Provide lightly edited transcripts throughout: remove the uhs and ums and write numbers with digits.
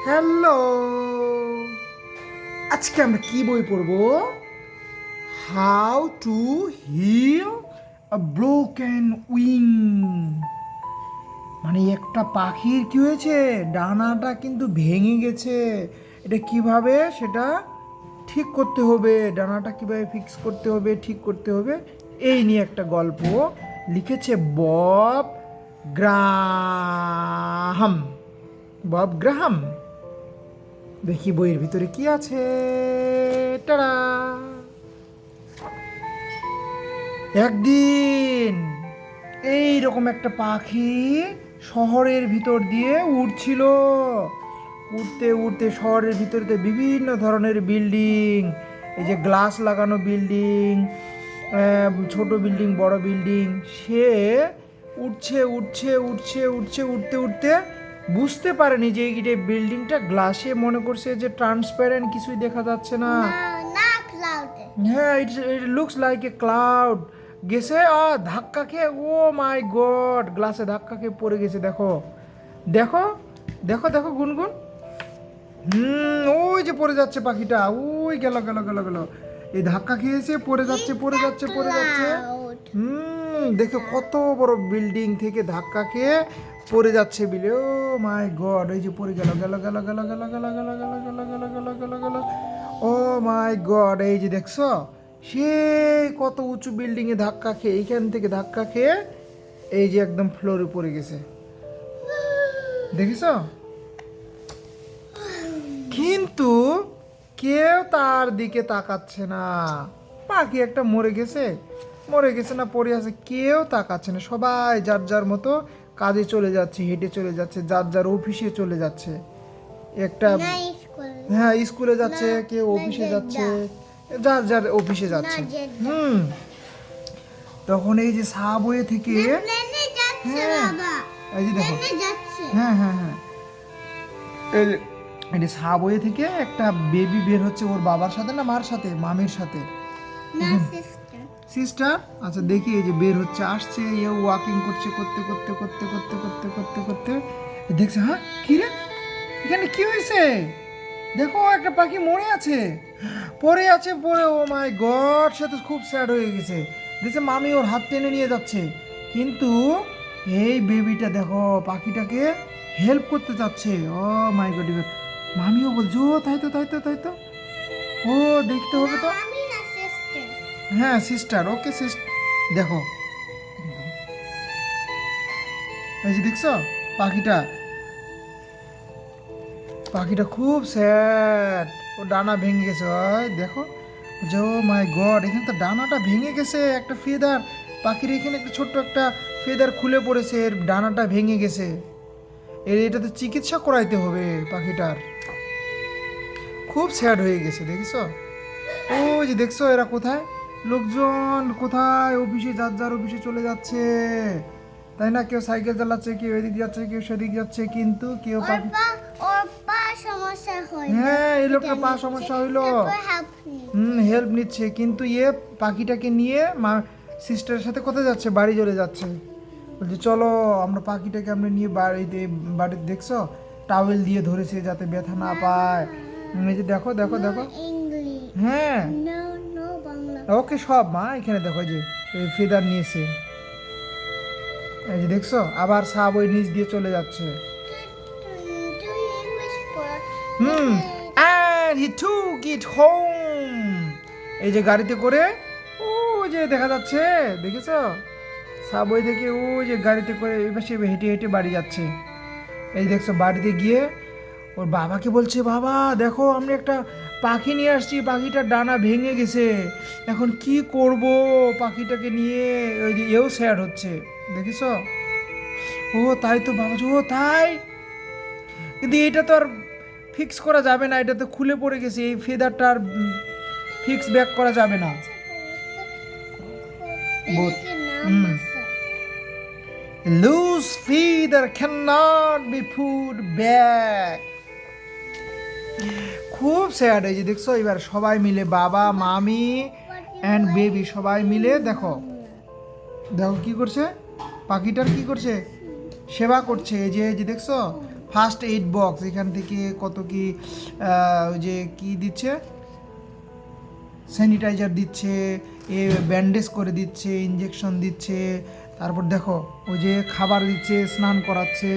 Hello, আজকে আমরা কি বই পড়বো? How to heal a broken wing. মানে একটা পাখির কি হয়েছে, ডানাটা কিন্তু ভেঙে গেছে। এটা কিভাবে সেটা ঠিক করতে হবে, ডানাটা কিভাবে ফিক্স করতে হবে, ঠিক করতে হবে, এই নিয়ে একটা গল্প লিখেছে বব গ্রাহাম। Bob Graham. দেখি বইয়ের ভিতরে কি আছে। টাড়া! একদিন এই রকম একটা পাখি শহরের ভিতর দিয়ে উড়ছিল। উড়তে উড়তে শহরের ভিতরে বিভিন্ন ধরনের বিল্ডিং, এই যে গ্লাস লাগানো বিল্ডিং, ছোট বিল্ডিং, বড় বিল্ডিং, সে উঠছে উঠছে উঠছে উঠছে উঠতে উঠতে বুঝতে পারেনি যে এই বিল্ডিংটা গ্লাসে, মনে করছে যে ট্রান্সপারেন্ট, কিছুই দেখা যাচ্ছে না। হ্যাঁ, it looks like a cloud. গেছে ধাক্কা খেয়ে, ও মাই গড, গ্লাসে ধাক্কা খেয়ে পড়ে গেছে। দেখো দেখো দেখো দেখো গুনগুন, ওই যে পড়ে যাচ্ছে পাখিটা, ওই গেল গেল গেল গেল, এই ধাক্কা খেয়েছে, পড়ে যাচ্ছে পড়ে যাচ্ছে পড়ে যাচ্ছে। দেখো কত বড় বিল্ডিং থেকে ধাক্কা খেয়ে পড়ে যাচ্ছে বিলে। ও মাই গড, এই যে পড়ে গেল গেল গেল গেল গেল গেল গেল গেল গেল গেল গেল গেল গেল। ও মাই গড, এই যে দেখছো, সে কত উঁচু বিল্ডিং এ ধাক্কা খেয়ে, এইখান থেকে ধাক্কা খেয়ে এই যে একদম ফ্লোরে পড়ে গেছে। দেখেছো? কিন্তু কেউ তার দিকে তাকাচ্ছে না। পাখি একটা মরে গেছে, মরে গেছে না পড়ে আছে, কেউ তাকাচ্ছে না। সবাই যার যার মতো কাজে চলে যাচ্ছে, হেঁটে চলে যাচ্ছে, যার যার অফিসে চলে যাচ্ছে। একটা হ্যাঁ, স্কুলে যাচ্ছে, কেউ অফিসে যাচ্ছে, যার যার অফিসে যাচ্ছে। তখন এই যে সাবওয়ে থেকে, হ্যাঁ এই যে দেখো, হ্যাঁ হ্যাঁ হ্যাঁ, এই সাবওয়ে থেকে একটা বেবি বের হচ্ছে, ওর বাবার সাথে না মার সাথে, মামির সাথে, সিস্টার। আচ্ছা দেখি, এই যে বের হচ্ছে, আসছে, এ ওয়াকিং করছে, করতে করতে করতে করতে করতে করতে করতে দেখছে, হ্যাঁ কি রে, এখানে কি হয়েছে? দেখো একটা পাখি মরে আছে, পড়ে আছে, পড়ে, ও মাই গড, সে তো খুব স্যাড হয়ে গেছে। দেখছে মামি ওর হাত টেনে নিয়ে যাচ্ছে, কিন্তু এই বেবিটা দেখো পাখিটাকে হেল্প করতে চাচ্ছে। ও মাই গড, মামিও বলছে, ও তাই তো তাই তো তাই তো, ও দেখতে হবে তো। হ্যাঁ সিস্টার, ওকে সিস্টার। দেখো এই যে দেখছো পাখিটা, পাখিটা খুব স্যাড, ও ডানা ভেঙে গেছে। ওই দেখো, যে ও মাই গড, এখানে তো ডানাটা ভেঙে গেছে, একটা ফেদার, পাখির এখানে একটা ছোট্ট একটা ফেদার খুলে পড়েছে, এর ডানাটা ভেঙে গেছে, এটা তো চিকিৎসা করাইতে হবে পাখিটার। খুব স্যাড হয়ে গেছে, দেখেছো? ওই যে দেখছো, এরা কোথায়, লোকজন কোথায়, অফিসে, যার যার অফিসে চলে যাচ্ছে, তাই না? কেউ সাইকেল চালাচ্ছে, কেউ এদিক যাচ্ছে, কেউ সেদিক যাচ্ছে, কিন্তু কেউ পাখি, হ্যাঁ এই লোকটা পা সমস্যা হইলো, হেল্প নিচ্ছে, কিন্তু পাখিটাকে নিয়ে মা সিস্টারের সাথে কোথায় যাচ্ছে, বাড়ি চলে যাচ্ছে। বলছে চলো আমরা পাখিটাকে আমরা নিয়ে বাড়িতে, বাড়িতে দেখছো টাওয়েল দিয়ে ধরেছে যাতে ব্যথা না পায়। এই যে দেখো দেখো দেখো, হ্যাঁ ওকে সব মা, এখানে দেখো যে ফেদার নিয়েছে, এই যে দেখছো, আবার সাব ওই নিচ দিয়ে চলে যাচ্ছে। And he took it home. এই যে গাড়িতে করে, ও যে দেখা যাচ্ছে, দেখেছো সাবওয়ে থেকে, ও যে গাড়িতে করে এবার সে হেঁটে হেঁটে বাড়ি যাচ্ছে। এই দেখছো, বাড়িতে গিয়ে ওর বাবাকে বলছে, বাবা দেখো আমি একটা পাখি নিয়ে আসছি, পাখিটার ডানা ভেঙে গেছে, এখন কি করব পাখিটাকে নিয়ে। ওই যে এও স্যাড হচ্ছে, দেখেছো? ও তাই তো বাবা, ও তাই, কিন্তু এটা তো আর ফিক্স করা যাবে না, এটা তো খুলে পড়ে গেছে, এই ফেদারটা আর ফিক্স ব্যাক করা যাবে না। Loose feather cannot be put back. খুব স্যাড। এই যে দেখছো, এবার সবাই মিলে, বাবা, মামি অ্যান্ড বেবি, সবাই মিলে দেখো দেখো কি করছে, পাখিটার কি করছে, সেবা করছে। এই যে দেখছো, ফার্স্ট এইড বক্স, এখান থেকে কত কি ওই যে কি দিচ্ছে, স্যানিটাইজার দিচ্ছে, এ ব্যান্ডেজ করে দিচ্ছে, ইঞ্জেকশন দিচ্ছে, তারপর দেখো ওই যে খাবার দিচ্ছে, স্নান করাচ্ছে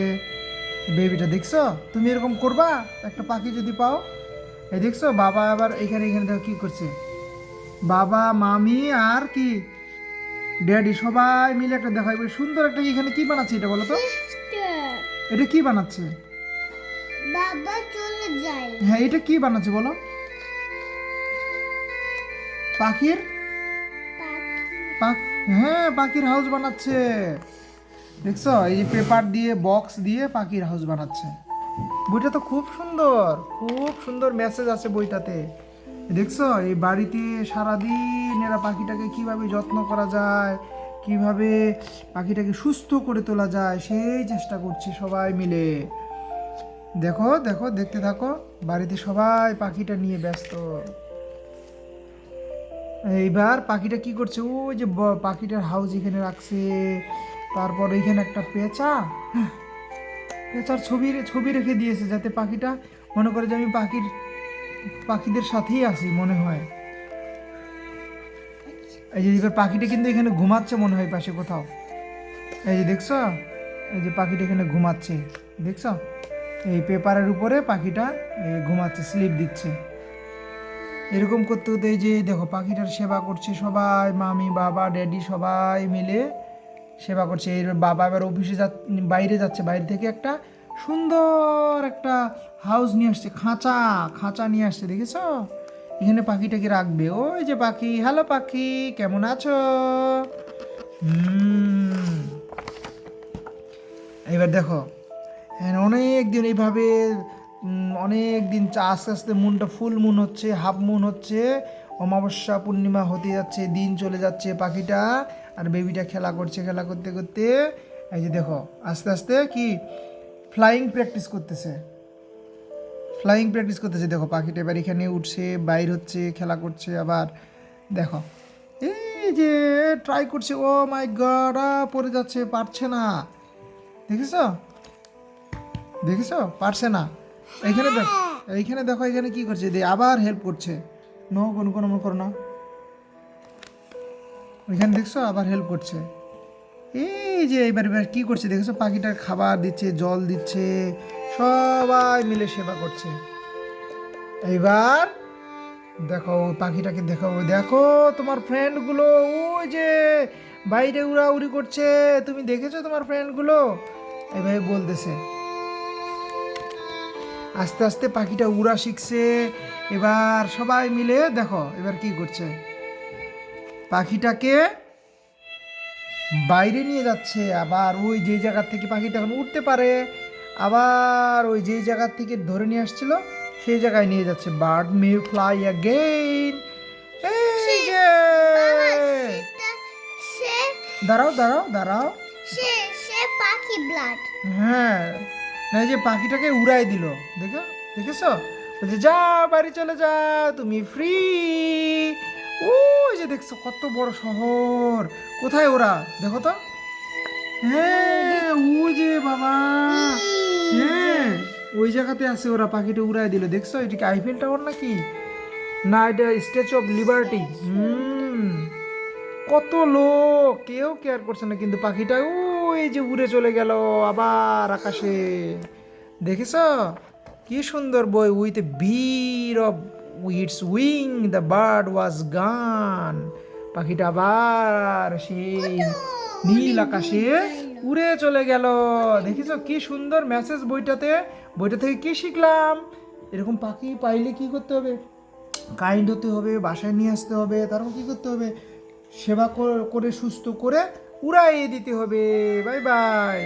বেবিটা। দেখছো তুমি এরকম করবা একটা পাখি যদি পাও? এই দেখছো বাবা আবার এখানে এখানে দেখো কি করছে, বাবা মামি আর কি ড্যাডি সবাই মিলে একটা দেখো এবার সুন্দর একটা এখানে কি বানাচ্ছে এটা বলো তো, এটা কি বানাচ্ছে? বাবা চলে যায়। হ্যাঁ এটা কি বানাচ্ছে বলো? পাখির হ্যাঁ পাখির হাউস বানাচ্ছে। দেখছো এই যে পেপার দিয়ে বক্স দিয়ে পাখির হাউস বানাচ্ছে। বইটা তো খুব সুন্দর, খুব সুন্দর মেসেজ আছে বইটাতে। দেখছো এই বাড়িতে সারাদিন এরা পাখিটাকে কিভাবে যত্ন করা যায়, কিভাবে পাখিটাকে সুস্থ করে তোলা যায় সেই চেষ্টা করছে সবাই মিলে। দেখো দেখো দেখতে থাকো, বাড়িতে সবাই পাখিটা নিয়ে ব্যস্ত। এইবার পাখিটা কি করছে, ওই যে পাখিটার হাউস এখানে রাখছে, তারপর এখানে একটা পেঁচা, পেঁচার ছবি রেখে দিয়েছে যাতে পাখিটা মনে করে যে আমি পাখিদের সাথেই আছি মনে হয়। এই যে এবার পাখিটা কিন্তু এখানে ঘুমাচ্ছে মনে হয় পাশে কোথাও। এই যে দেখছো এই যে পাখিটা এখানে ঘুমাচ্ছে, দেখছো এই পেপারের উপরে পাখিটা ঘুমাচ্ছে, স্লিপ দিচ্ছে। এরকম করতে করতে এই যে দেখো পাখিটার সেবা করছে সবাই, মামি বাবা ড্যাডি সবাই মিলে সেবা করছে। এর বাবা এবার অফিসে বাইরে যাচ্ছে, বাইরে থেকে একটা সুন্দর একটা হাউস নিয়ে আসছে, খাঁচা নিয়ে আসছে। দেখেছো এখানে পাখিটাকে রাখবে। ওই যে পাখি, হ্যালো পাখি কেমন আছো? এবার দেখো হ্যাঁ অনেক দিন এইভাবে অনেক দিন আস্তে আস্তে মুনটা ফুল মুন হচ্ছে, হাফ মুন হচ্ছে, অমাবস্যা পূর্ণিমা হতে যাচ্ছে, দিন চলে যাচ্ছে, পাখিটা আর বেবিটা খেলা করছে, খেলা করতে করতে এই যে দেখো আস্তে আস্তে কি ফ্লাইং প্র্যাকটিস করতেছে, দেখো পাখিটা এবার এখানে উঠছে, বাইর হচ্ছে, খেলা করছে। আবার দেখো এই যে ট্রাই করছে, ও মাই গড পড়ে যাচ্ছে, পারছে না। দেখেছো পারছে না। এইখানে দেখো এখানে কি করছে, আবার হেল্প করছে, নো কোনো করো না, এখানে দেখছো আবার হেল্প করছে। এই যে এবার কি করছে দেখেছো, পাখিটার খাবার দিচ্ছে, জল দিচ্ছে, সবাই মিলে সেবা করছে। এইবার দেখো পাখিটাকে দেখো, দেখো তোমার ফ্রেন্ডগুলো ওই যে বাইরে উড়াউড়ি করছে, তুমি দেখেছো তোমার ফ্রেন্ডগুলো? এইভাবে বলতেছে। আস্তে আস্তে পাখিটা উড়া শিখছে। এবার সবাই মিলে দেখো এবার কি করছে, পাখিটাকে বাইরে নিয়ে যাচ্ছে। আবার ওই যে জায়গার থেকে পাখিটা এখন উঠতে পারে, আবার ওই যে জায়গার থেকে ধরে নিয়ে আসছিল সেই জায়গায় নিয়ে যাচ্ছে। বার্ড মে ফ্লাই অ্যাগেইন। এই যে দাঁড়াও সে পাখি ব্লাড। হ্যাঁ এই যে পাখিটাকে উড়াই দিল, দেখেছো বলছে যা বাড়ি চলে যা তুমি ফ্রি। ওই যে দেখছো কত বড় শহর, কোথায় ওরা দেখো তো, হ্যাঁ ওই যে বাবা, হ্যাঁ ওই জায়গাতে আছে ওরা, পাখিটা উড়াই দিল। দেখছো এটা কি আইফেল টাওয়ার নাকি, না এটা স্ট্যাচু অফ লিবার্টি। কত লোক কেউ কেয়ার করছে না, কিন্তু পাখিটা ওই যে উড়ে চলে গেল আবার আকাশে। দেখেছ কি সুন্দর বই, with a bit of its wing the bird was gone. পাখিটা আবার সেই নীল আকাশে উড়ে চলে গেল। দেখেছ কি সুন্দর মেসেজ বইটা থেকে কি শিখলাম, এরকম পাখি পাইলে কি করতে হবে, কাইন্ড হতে হবে, বাসায় নিয়ে আসতে হবে, তারপর কি করতে হবে, সেবা করে সুস্থ করে উড়াইয়ে দিতে হবে। Bye bye.